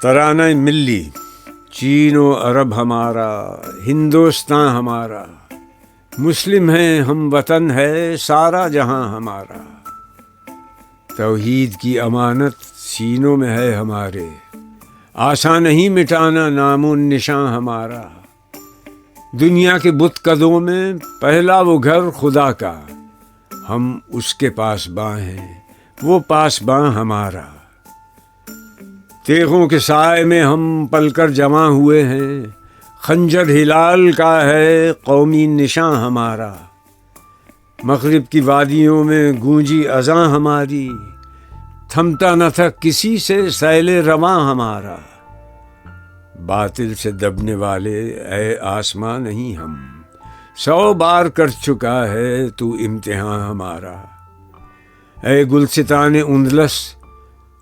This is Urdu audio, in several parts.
ترانہ ملی، چین و عرب ہمارا، ہندوستان ہمارا، مسلم ہیں ہم، وطن ہے سارا جہاں ہمارا، توحید کی امانت سینوں میں ہے ہمارے، آسان نہیں مٹانا نام و نشاں ہمارا، دنیا کے بت قدوں میں پہلا وہ گھر خدا کا، ہم اس کے پاسباں ہیں، وہ پاسباں ہمارا، تیغوں کے سائے میں ہم پل کر جمع ہوئے ہیں، خنجر ہلال کا ہے قومی نشاں ہمارا، مغرب کی وادیوں میں گونجی اذاں ہماری، تھمتا نہ تھا کسی سے سیل رواں ہمارا، باطل سے دبنے والے اے آسماں نہیں ہم، 100 بار کر چکا ہے تو امتحان ہمارا، اے گلستان اندلس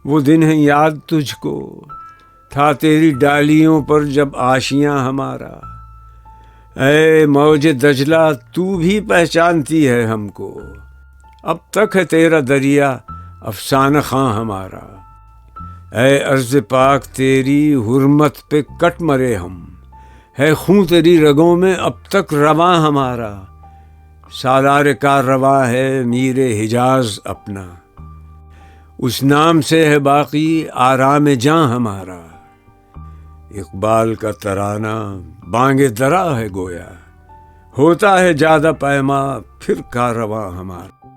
وہ دن ہے یاد تجھ کو، تھا تیری ڈالیوں پر جب آشیاں ہمارا، اے موج دجلہ تو بھی پہچانتی ہے ہم کو، اب تک ہے تیرا دریا افسانہ خواں ہمارا، اے ارض پاک تیری حرمت پہ کٹ مرے ہم، ہے خون تیری رگوں میں اب تک رواں ہمارا، سالار کاررواں ہے میر حجاز اپنا، اس نام سے ہے باقی آرام جاں ہمارا، اقبال کا ترانہ بانگ درا ہے گویا، ہوتا ہے جادہ پیما پھر کاررواں ہمارا۔